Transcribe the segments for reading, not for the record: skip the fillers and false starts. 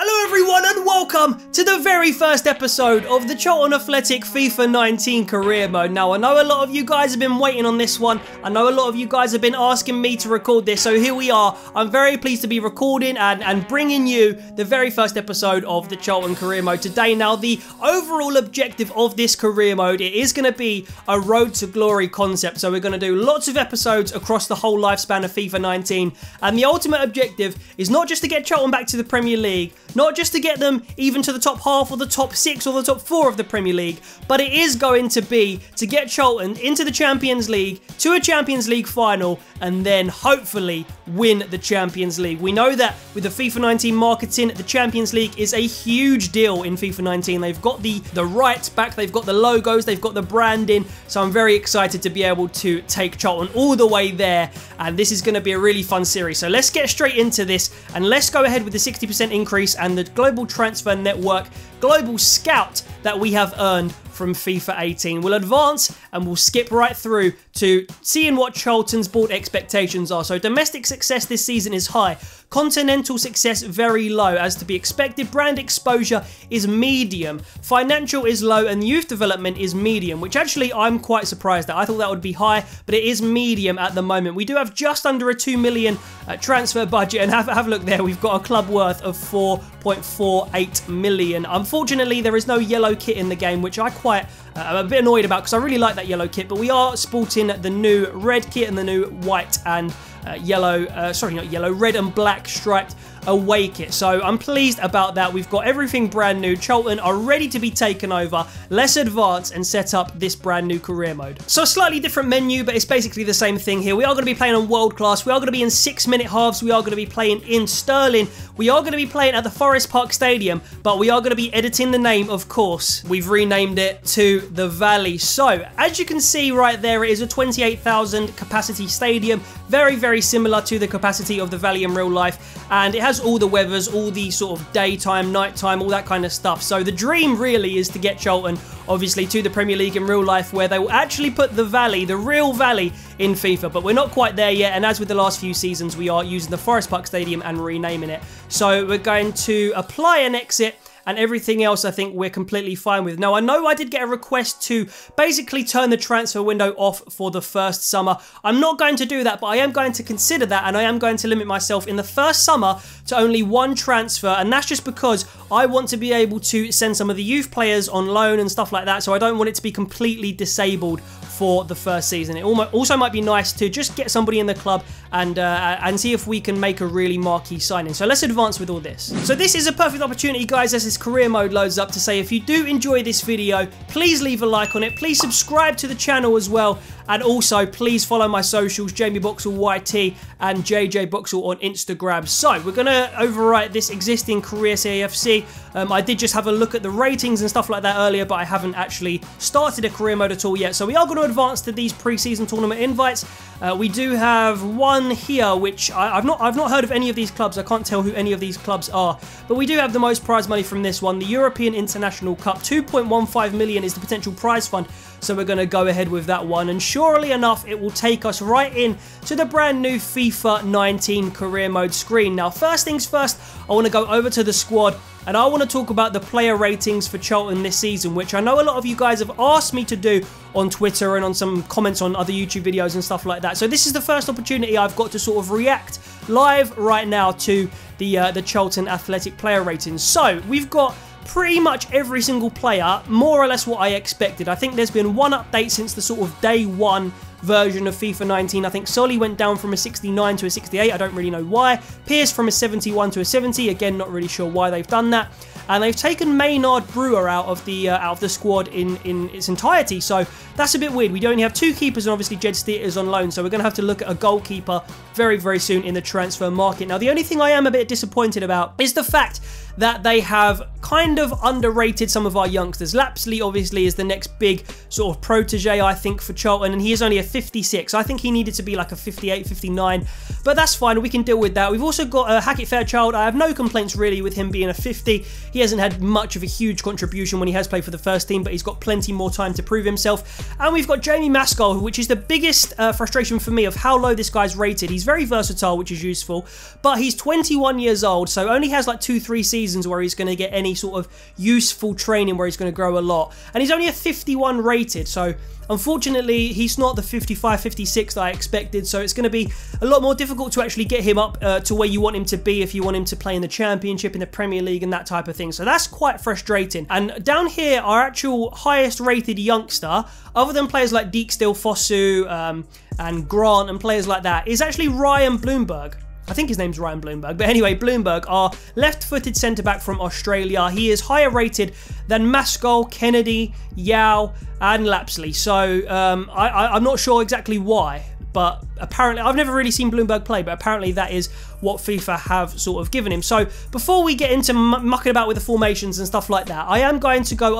Hello everyone and welcome to the very first episode of the Charlton Athletic FIFA 19 career mode. Now I know a lot of you guys have been waiting on this one. I know a lot of you guys have been asking me to record this, so here we are. I'm very pleased to be recording and bringing you the very first episode of the Charlton career mode today. Now the overall objective of this career mode, it is going to be a road to glory concept. So we're going to do lots of episodes across the whole lifespan of FIFA 19, and the ultimate objective is not just to get Charlton back to the Premier League, not just to get them even to the top half or the top 6 or the top 4 of the Premier League, but it is going to be to get Charlton into the Champions League, to a Champions League final, and then hopefully win the Champions League. We know that with the FIFA 19 marketing, the Champions League is a huge deal in FIFA 19. They've got the rights back, they've got the logos, they've got the branding, so I'm very excited to be able to take Charlton all the way there, and this is going to be a really fun series. So let's get straight into this, and let's go ahead with the 60% increase and the Global Transfer Network Global Scout that we have earned from FIFA 18. We'll advance and we'll skip right through to seeing what Charlton's board expectations are. So domestic success this season is high, continental success very low as to be expected, brand exposure is medium, financial is low, and youth development is medium, which actually I'm quite surprised at. I thought that would be high, but it is medium at the moment. We do have just under a 2 million transfer budget, and have a look there, we've got a club worth of 4.48 million. Unfortunately, there is no yellow kit in the game, which I'm a bit annoyed about because I really like that yellow kit, but we are sporting the new red kit and the new white and red and black striped away kit. So I'm pleased about that. We've got everything brand new. Charlton are ready to be taken over. Let's advance and set up this brand new career mode. So a slightly different menu, but it's basically the same thing here. We are going to be playing on world class. We are going to be in 6-minute halves. We are going to be playing in Sterling. We are going to be playing at the Forest Park Stadium, but we are going to be editing the name, of course. We've renamed it to the Valley. So as you can see right there, it is a 28,000 capacity stadium. Very, very similar to the capacity of the Valley in real life, and it has all the weathers, all the sort of daytime, nighttime, all that kind of stuff. So the dream really is to get Charlton, obviously, to the Premier League in real life, where they will actually put the Valley, the real Valley, in FIFA, but we're not quite there yet, and as with the last few seasons, we are using the Forest Park Stadium and renaming it. So we're going to apply and exit, and everything else I think we're completely fine with. Now, I know I did get a request to basically turn the transfer window off for the first summer. I'm not going to do that, but I am going to consider that, and I am going to limit myself in the first summer to only one transfer, and that's just because I want to be able to send some of the youth players on loan and stuff like that, so I don't want it to be completely disabled for the first season. It also might be nice to just get somebody in the club and see if we can make a really marquee signing. So let's advance with all this. So this is a perfect opportunity, guys, as this career mode loads up, to say if you do enjoy this video, please leave a like on it, please subscribe to the channel as well, and also please follow my socials, Jamie Boxall YT and JJ Boxall on Instagram. So we're going to overwrite this existing career CAFC. I did just have a look at the ratings and stuff like that earlier, but I haven't actually started a career mode at all yet. So we are going to advance to these pre-season tournament invites. We do have one here, which I've not heard of any of these clubs. I can't tell who any of these clubs are, but we do have the most prize money from this one. The European International Cup, 2.15 million is the potential prize fund. So we're going to go ahead with that one, and surely enough, it will take us right in to the brand new FIFA 19 career mode screen. Now, first things first, I want to go over to the squad, and I want to talk about the player ratings for Charlton this season, which I know a lot of you guys have asked me to do on Twitter and on some comments on other YouTube videos and stuff like that. So this is the first opportunity I've got to sort of react live right now to the Charlton Athletic player ratings. So we've got pretty much every single player, more or less what I expected. I think there's been one update since the sort of day one version of FIFA 19. I think Solly went down from a 69 to a 68. I don't really know why. Pierce from a 71 to a 70. Again, not really sure why they've done that. And they've taken Maynard Brewer out of the squad in its entirety. So that's a bit weird. We only have two keepers, and obviously Jed Steer is on loan. So we're going to have to look at a goalkeeper very, very soon in the transfer market. Now, the only thing I am a bit disappointed about is the fact that they have kind of underrated some of our youngsters. Lapsley obviously is the next big sort of protege, I think, for Charlton, and he is only a 56. I think he needed to be like a 58, 59, but that's fine. We can deal with that. We've also got Hackett Fairchild. I have no complaints really with him being a 50. He hasn't had much of a huge contribution when he has played for the first team, but he's got plenty more time to prove himself. And we've got Jamie Maskell, which is the biggest frustration for me of how low this guy's rated. He's very versatile, which is useful, but he's 21 years old, so only has like 2-3 seasons seasons where he's going to get any sort of useful training where he's going to grow a lot. And he's only a 51 rated, so unfortunately, he's not the 55, 56 that I expected, so it's going to be a lot more difficult to actually get him up to where you want him to be if you want him to play in the Championship, in the Premier League, and that type of thing. So that's quite frustrating. And down here, our actual highest rated youngster, other than players like Dijksteel, Fosu, and Grant, and players like that, is actually Ryan Bloomberg. I think his name's Ryan Bloomberg. But anyway, Bloomberg, our left-footed centre-back from Australia. He is higher rated than Maskell, Kennedy, Yao, and Lapsley. So I'm not sure exactly why, but apparently, I've never really seen Bloomberg play, but apparently that is what FIFA have sort of given him. So before we get into mucking about with the formations and stuff like that, I am going to come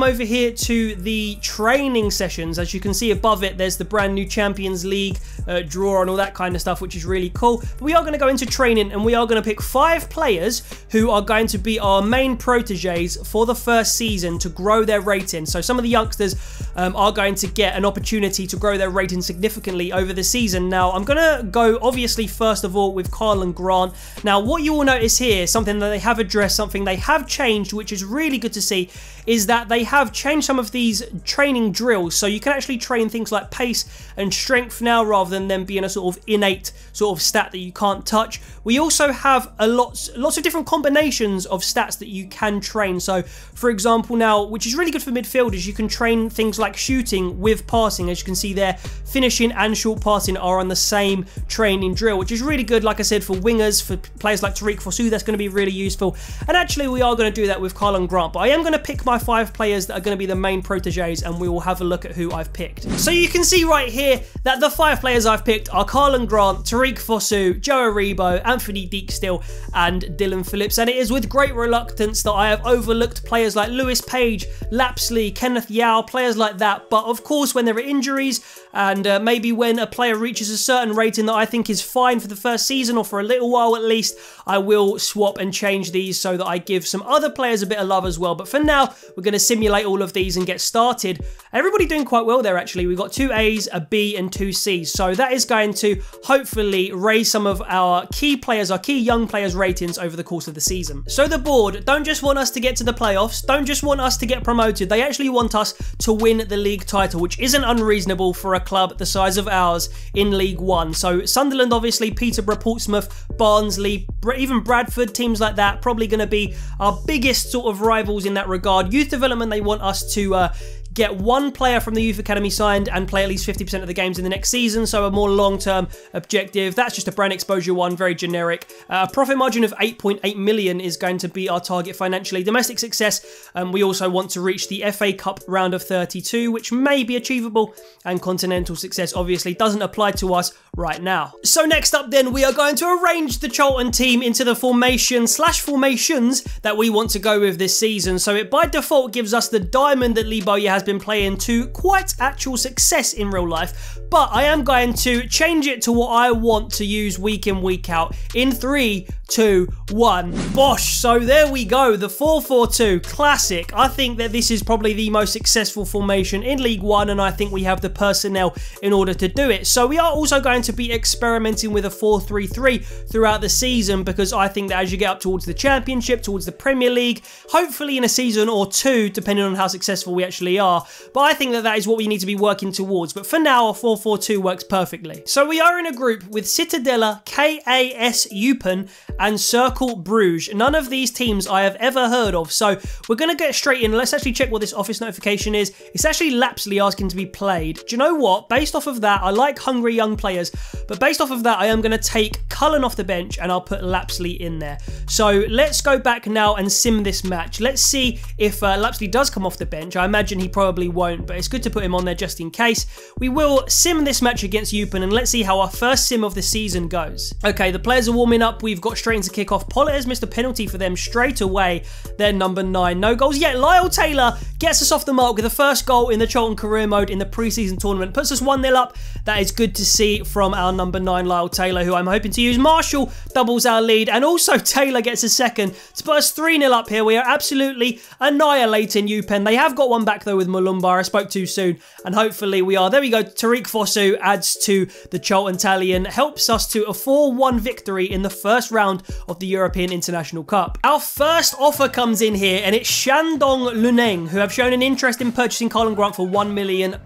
over here to the training sessions. As you can see above it, there's the brand new Champions League draw and all that kind of stuff, which is really cool. But we are going to go into training and we are going to pick 5 players who are going to be our main proteges for the first season to grow their rating. So some of the youngsters are going to get an opportunity to grow their rating significantly over the season. Now, I'm going to go, obviously, first of all, with Kyle and Grant. Now, what you will notice here, something that they have addressed, something they have changed, which is really good to see, is that they have changed some of these training drills. So you can actually train things like pace and strength now, rather than them being a sort of innate sort of stat that you can't touch. We also have lots of different combinations of stats that you can train. So, for example, now, which is really good for midfielders, you can train things like shooting with passing. As you can see there, finishing and short passing are on the same training drill, which is really good, like I said, for wingers, for players like Tariq Fosu. That's going to be really useful. And actually, we are going to do that with Kyle and Grant. But I am going to pick my 5 players that are going to be the main proteges, and we will have a look at who I've picked. So you can see right here that the 5 players I've picked are Kyle and Grant, Tariq Fosu, Joe Aribo, Anthony Dijksteel, and Dylan Phillips. And it is with great reluctance that I have overlooked players like Lewis Page, Lapsley, Kenneth Yao, players like that. But of course, when there are injuries, and maybe when a player reaches a certain rating that I think is fine for the first season, or for a little while at least, I will swap and change these so that I give some other players a bit of love as well. But for now, we're going to simulate all of these and get started. Everybody doing quite well there, actually. We've got 2 A's, a B, and 2 C's. So that is going to hopefully raise some of our key players, our key young players' ratings over the course of the season. So the board don't just want us to get to the playoffs, don't just want us to get promoted, they actually want us to win the league title, which isn't unreasonable for a club the size of ours in League One. So Sunderland, obviously, Peterborough, Portsmouth, Barnsley, even Bradford, teams like that, probably going to be our biggest sort of rivals in that regard. Youth development, they want us to get 1 player from the youth academy signed and play at least 50% of the games in the next season, so a more long-term objective. That's just a brand exposure one, very generic. A profit margin of 8.8 million is going to be our target financially. Domestic success, we also want to reach the FA Cup round of 32, which may be achievable, and continental success obviously doesn't apply to us right now. So next up then, we are going to arrange the Charlton team into the formation/formations that we want to go with this season. So it by default gives us the diamond that Lee Bowyer has been playing to quite actual success in real life, but I am going to change it to what I want to use week in, week out in 3, 2, 1. Bosh! So there we go, the 4-4-2 classic. I think that this is probably the most successful formation in League One, and I think we have the personnel in order to do it. So we are also going to be experimenting with a 4-3-3 throughout the season, because I think that as you get up towards the Championship, towards the Premier League, hopefully in a season or 2, depending on how successful we actually are, but I think that that is what we need to be working towards. But for now, a 4-4-2 works perfectly. So we are in a group with Citadella, KAS Eupen, and Cercle Bruges. None of these teams I have ever heard of, so we're going to get straight in. Let's actually check what this office notification is. It's actually Lapsley asking to be played. Do you know what? Based off of that, I like hungry young players, but based off of that, I am going to take Cullen off the bench and I'll put Lapsley in there. So let's go back now and sim this match. Let's see if Lapsley does come off the bench. I imagine he probably won't, but it's good to put him on there just in case. We will sim this match against Eupen, and let's see how our first sim of the season goes. Okay, the players are warming up. We've got straight into kick-off. Pollard has missed a penalty for them straight away. They're number 9. No goals yet. Lyle Taylor gets us off the mark with the first goal in the Charlton career mode in the pre-season tournament. Puts us 1-0 up. That is good to see from our number 9, Lyle Taylor, who I'm hoping to use. Marshall doubles our lead, and also Taylor gets a second to put us 3-0 up here. We are absolutely annihilating Eupen. They have got one back, though, with Malumba. I spoke too soon, and hopefully we are. There we go. Tariq Fosu adds to the Charlton tally and helps us to a 4-1 victory in the first round round of the European International Cup. Our first offer comes in here, and it's Shandong Luneng, who have shown an interest in purchasing Colin Grant for £1 million.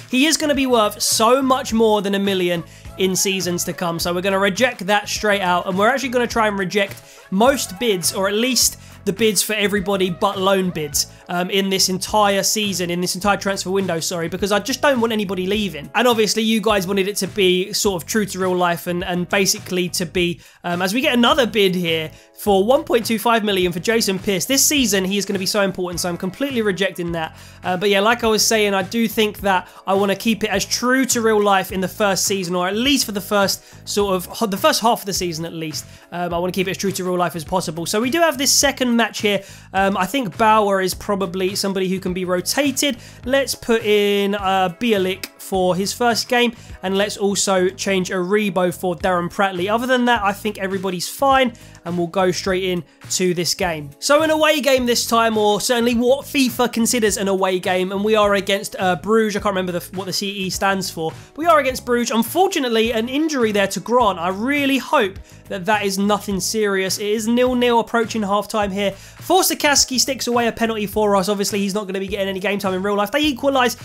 He is going to be worth so much more than $1 million in seasons to come, so we're going to reject that straight out, and we're actually going to try and reject most bids, or at least the bids for everybody but loan bids in this entire season, in this entire transfer window, sorry, because I just don't want anybody leaving. And obviously you guys wanted it to be sort of true to real life and basically to be, as we get another bid here for 1.25 million for Jason Pearce. This season he is going to be so important, so I'm completely rejecting that. But yeah, like I was saying, I do think that I want to keep it as true to real life in the first season, or at least for the first the first half of the season at least. I want to keep it as true to real life as possible. So we do have this second match here. I think Bauer is probably somebody who can be rotated. Let's put in Bielik for his first game, and let's also change Aribo for Darren Prattley. Other than that, I think everybody's fine, and we'll go straight in to this game. So an away game this time, or certainly what FIFA considers an away game, and we are against Bruges. I can't remember what the CE stands for. We are against Bruges. Unfortunately, an injury there to Grant. I really hope that is nothing serious. It is 0-0 approaching half-time here. Forsakaski sticks away a penalty for us. Obviously, he's not going to be getting any game time in real life. They equalise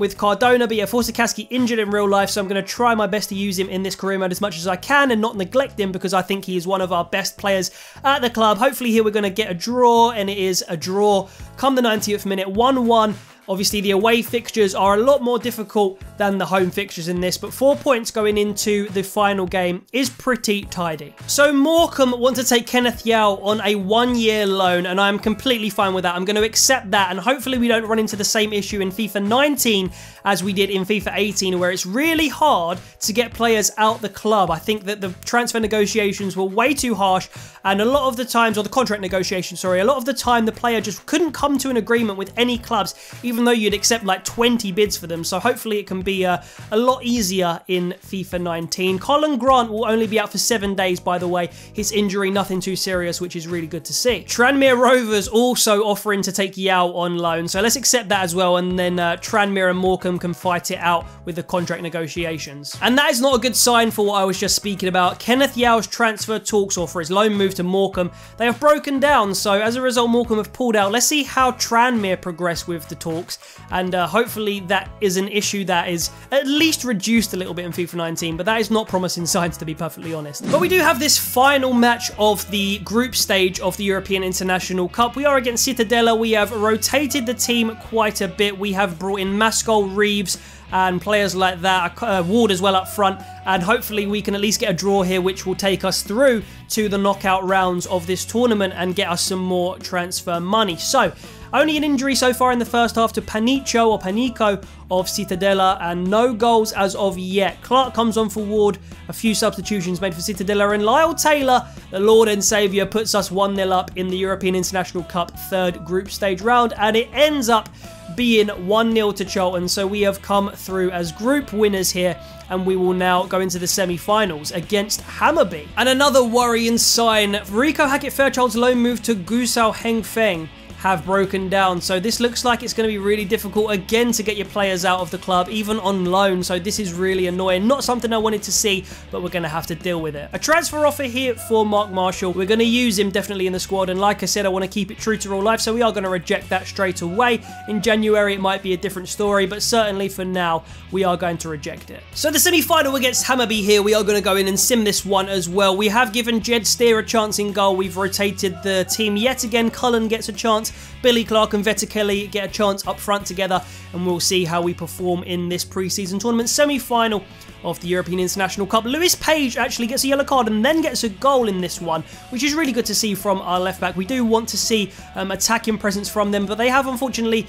with Cardona, but yeah, Forsakaski injured in real life, so I'm going to try my best to use him in this career mode as much as I can and not neglect him, because I think he is one of our best players at the club. Hopefully here we're going to get a draw, and it is a draw come the 90th minute, 1-1. Obviously, the away fixtures are a lot more difficult than the home fixtures in this, but 4 points going into the final game is pretty tidy. So Morecambe want to take Kenneth Yao on a 1-year loan, and I'm completely fine with that. I'm going to accept that, and hopefully we don't run into the same issue in FIFA 19 as we did in FIFA 18, where it's really hard to get players out the club. I think that the transfer negotiations were way too harsh, and a lot of the times, or the contract negotiations, sorry, a lot of the time the player just couldn't come to an agreement with any clubs, even though you'd accept like 20 bids for them. So hopefully it can be a lot easier in FIFA 19. Colin Grant will only be out for 7 days, by the way. His injury, nothing too serious, which is really good to see. Tranmere Rovers also offering to take Yao on loan, so let's accept that as well, and then Tranmere and Morecambe can fight it out with the contract negotiations. And that is not a good sign for what I was just speaking about. Kenneth Yao's transfer talks, or for his loan move to Morecambe, they have broken down, so as a result Morecambe have pulled out. Let's see how Tranmere progress with the talks, and hopefully that is an issue that is at least reduced a little bit in FIFA 19, but that is not promising signs, to be perfectly honest. But we do have this final match of the group stage of the European International Cup. We are against Cittadella. We have rotated the team quite a bit. We have brought in Maskell, Reeves, and players like that, Ward as well up front, and hopefully we can at least get a draw here, which will take us through to the knockout rounds of this tournament and get us some more transfer money. So only an injury so far in the first half to Panico of Cittadella, and no goals as of yet. Clark comes on for Ward, a few substitutions made for Cittadella, and Lyle Taylor, the Lord and Saviour, puts us 1-0 up in the European International Cup third group stage round, and it ends up being 1-0 to Charlton. So we have come through as group winners here, and we will now go into the semi-finals against Hammarby. And another worrying sign, Rico Hackett-Fairchild's loan move to Gusao Hengfeng have broken down, so this looks like it's going to be really difficult again to get your players out of the club, even on loan. So this is really annoying, not something I wanted to see, but we're going to have to deal with it. A transfer offer here for Mark Marshall. We're going to use him definitely in the squad, and like I said, I want to keep it true to real life, so we are going to reject that straight away. In January it might be a different story, but certainly for now we are going to reject it. So the semi-final against Hammarby here, we are going to go in and sim this one as well. We have given Jed Steer a chance in goal. We've rotated the team yet again. Cullen gets a chance, Billy Clark and Vetterkelly get a chance up front together, and we'll see how we perform in this pre-season tournament semi-final of the European International Cup. Lewis Page actually gets a yellow card and then gets a goal in this one, which is really good to see from our left back. We do want to see attacking presence from them, but they have unfortunately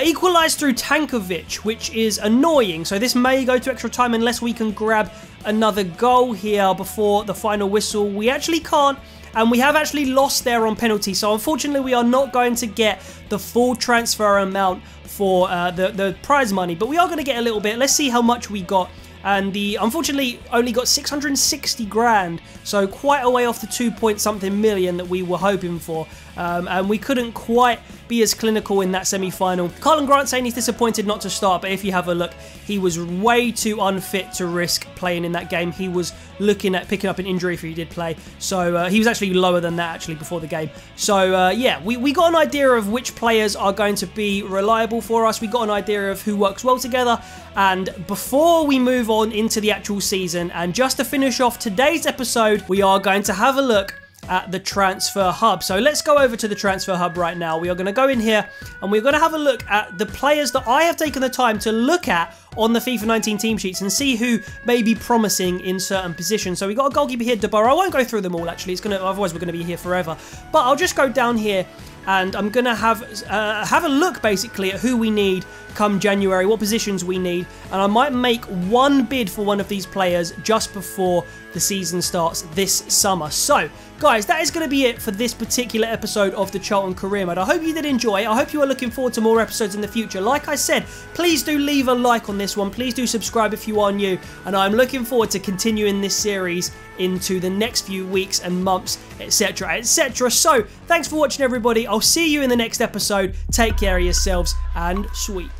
equalised through Tankovic, which is annoying. So this may go to extra time unless we can grab another goal here before the final whistle. We actually can't, and we have actually lost there on penalty. So unfortunately we are not going to get the full transfer amount for the prize money, but we are going to get a little bit. Let's see how much we got and unfortunately only got 660 grand, so quite a way off the 2-point-something million that we were hoping for, and we couldn't quite be as clinical in that semi-final. Carlton Grant saying he's disappointed not to start, but if you have a look, he was way too unfit to risk playing in that game. He was looking at picking up an injury if he did play, so he was actually lower than that actually before the game. So yeah, we got an idea of which players are going to be reliable for us. We got an idea of who works well together, and before we move on into the actual season, and just to finish off today's episode, we are going to have a look at the transfer hub. So let's go over to the transfer hub right now. We are going to go in here and we're going to have a look at the players that I have taken the time to look at on the FIFA 19 team sheets and see who may be promising in certain positions. So we got a goalkeeper here, De Boer. I won't go through them all actually, otherwise we're going to be here forever. But I'll just go down here and I'm going to have a look basically at who we need come January, what positions we need, and I might make one bid for one of these players just before the season starts this summer. So guys, that is going to be it for this particular episode of the Charlton Career Mode. I hope you did enjoy. I hope you are looking forward to more episodes in the future. Like I said, please do leave a like on this one. Please do subscribe if you are new, and I'm looking forward to continuing this series into the next few weeks and months, etc, etc. So thanks for watching everybody. I'll see you in the next episode. Take care of yourselves and sweet.